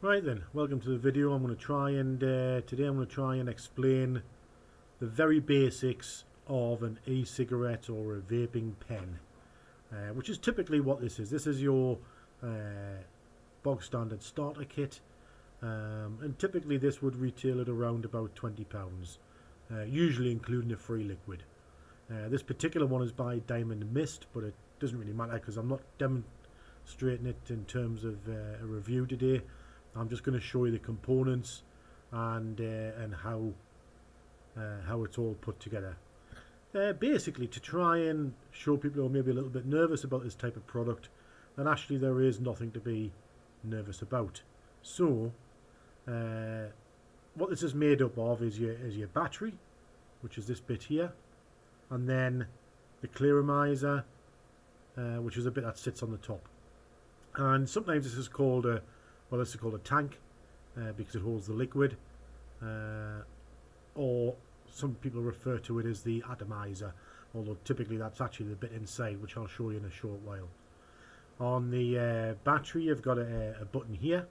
Right then, welcome to the video. I'm going to try and today I'm going to try and explain the very basics of an e-cigarette or a vaping pen, which is typically what this is. This is your bog standard starter kit, and typically this would retail at around about £20, usually including a free liquid. This particular one is by Diamond Mist, but it doesn't really matter because I'm not demonstrating it in terms of a review today. I'm just going to show you the components and how it's all put together. Basically, to try and show people who are maybe a little bit nervous about this type of product that actually there is nothing to be nervous about. So, what this is made up of is your battery, which is this bit here, and then the Clearomizer, which is a bit that sits on the top. And sometimes this is called a tank because it holds the liquid, or some people refer to it as the atomizer, although typically that's actually the bit inside, which I'll show you in a short while. On the battery, you've got a button here,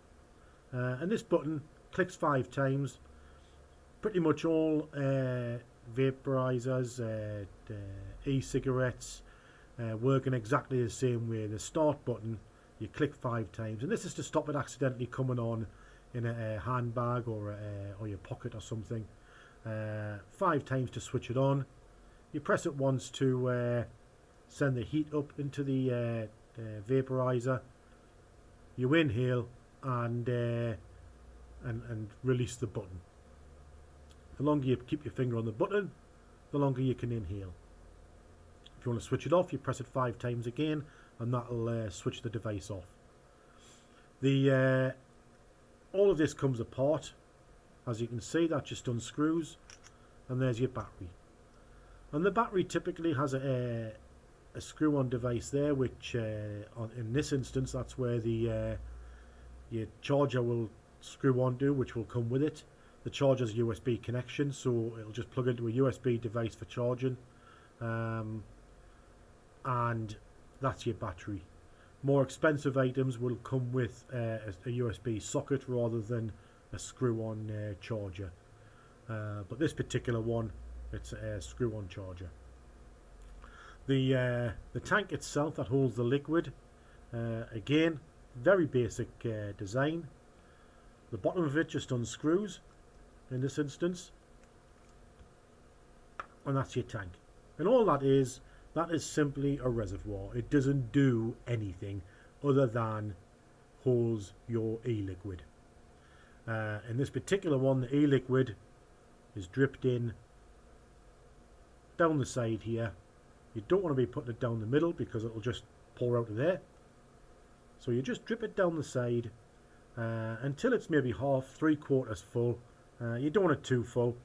and this button clicks 5 times. Pretty much all vaporizers, e-cigarettes work in exactly the same way. The start button, you click 5 times, and this is to stop it accidentally coming on in a handbag or your pocket or something. 5 times to switch it on. You press it once to send the heat up into the vaporizer. You inhale and release the button. The longer you keep your finger on the button, the longer you can inhale. If you want to switch it off, you press it 5 times again, and that'll switch the device off. All of this comes apart. As you can see, that just unscrews, and there's your battery. And the battery typically has a screw-on device there, which in this instance, that's where the your charger will screw onto, which will come with it. The charger's USB connection, so it'll just plug into a USB device for charging, and that's your battery. More expensive items will come with a USB socket rather than a screw-on charger, but this particular one, it's a screw-on charger. The tank itself that holds the liquid, again, very basic design. The bottom of it just unscrews in this instance, and that's your tank. And all that is simply a reservoir. It doesn't do anything other than holds your e-liquid. In this particular one, the e-liquid is dripped in down the side here. You don't want to be putting it down the middle because it'll just pour out of there. So you just drip it down the side until it's maybe half, 3/4 full. You don't want it too full.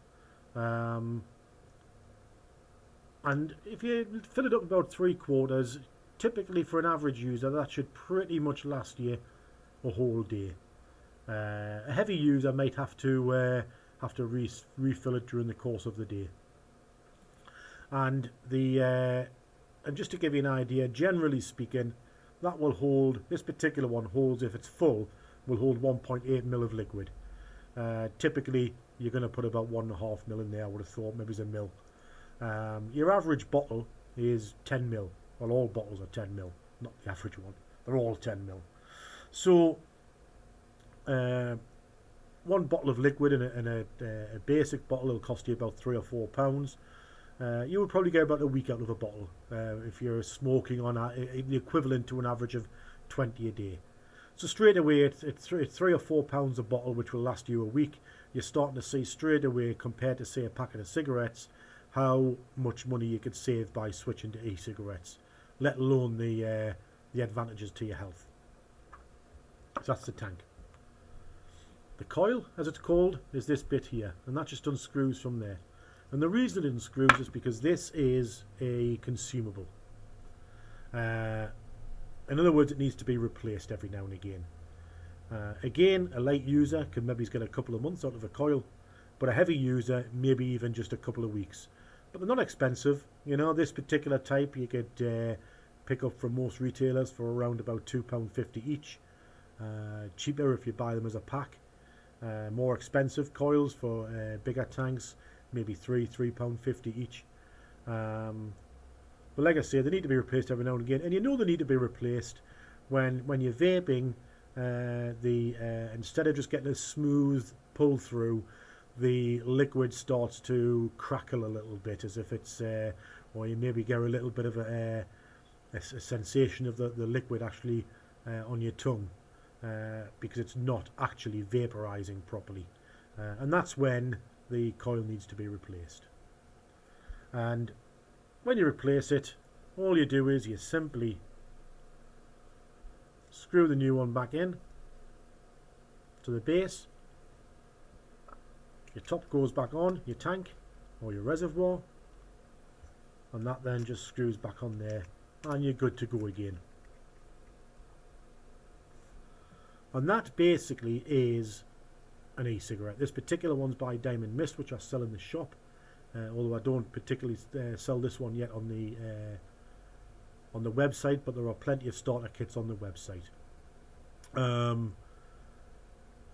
And if you fill it up about 3/4, typically for an average user, that should pretty much last you a whole day. A heavy user might have to refill it during the course of the day. And and just to give you an idea, generally speaking, that will hold. This particular one holds, if it's full, will hold 1.8 ml of liquid. Typically, you're going to put about 1.5 ml in there. I would have thought maybe it's a mil. Your average bottle is 10 ml. Well, all bottles are 10 ml, not the average one. They're all 10 ml. So, one bottle of liquid in a basic bottle will cost you about £3 or £4. You would probably get about a week out of a bottle if you're smoking on the equivalent to an average of 20 a day. So straight away, it's £3 or £4 a bottle, which will last you a week. You're starting to see straight away, compared to say a packet of cigarettes, how much money you could save by switching to e-cigarettes, let alone the advantages to your health. So that's the tank. The coil, as it's called, is this bit here, and that just unscrews from there. And the reason it unscrews is because this is a consumable. In other words, it needs to be replaced every now and again. Again, a light user can maybe get a couple of months out of a coil, but a heavy user, maybe even just a couple of weeks. But they're not expensive. You know, this particular type you could pick up from most retailers for around about £2.50 each. cheaper if you buy them as a pack. More expensive coils for bigger tanks, maybe £3.50 each. But like I say, they need to be replaced every now and again, and you know they need to be replaced when you're vaping. Instead of just getting a smooth pull through, the liquid starts to crackle a little bit, as if it's, or you maybe get a little bit of a sensation of the liquid actually on your tongue, because it's not actually vaporizing properly, and that's when the coil needs to be replaced. And when you replace it, all you do is you simply screw the new one back in to the base. Your top goes back on your tank or your reservoir, and that then just screws back on there, and you're good to go again. And that basically is an e-cigarette. This particular one's by Diamond Mist, which I sell in the shop, although I don't particularly sell this one yet on the website, but there are plenty of starter kits on the website. And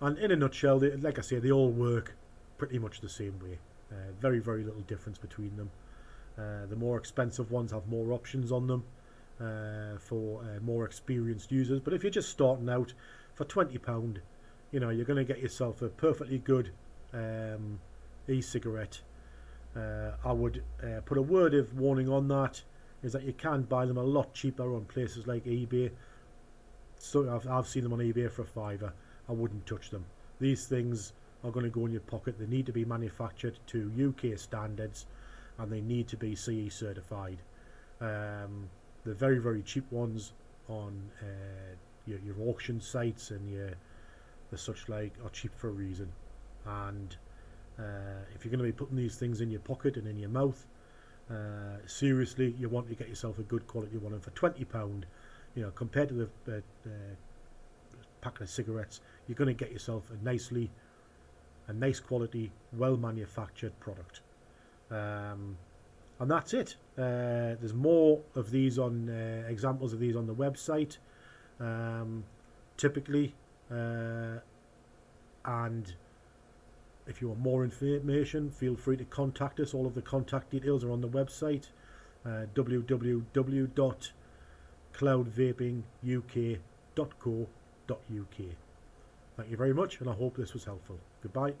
in a nutshell, like I say, they all work pretty much the same way. Very, very little difference between them. The more expensive ones have more options on them for more experienced users. But if you're just starting out, for £20, you know, you're going to get yourself a perfectly good e-cigarette. I would put a word of warning on that, is that you can buy them a lot cheaper on places like eBay. So I've seen them on eBay for £5. I wouldn't touch them. These things are going to go in your pocket. They need to be manufactured to UK standards, and they need to be CE certified. The very, very cheap ones on your auction sites and the such like are cheap for a reason. And if you're going to be putting these things in your pocket and in your mouth, seriously, you want to get yourself a good quality one. And for £20, you know, compared to the pack of cigarettes, you're going to get yourself a nice quality, well manufactured product. And that's it. There's more of these on examples of these on the website, typically, and if you want more information, feel free to contact us. All of the contact details are on the website, www.cloudvapinguk.co.uk. Thank you very much, and I hope this was helpful. Goodbye.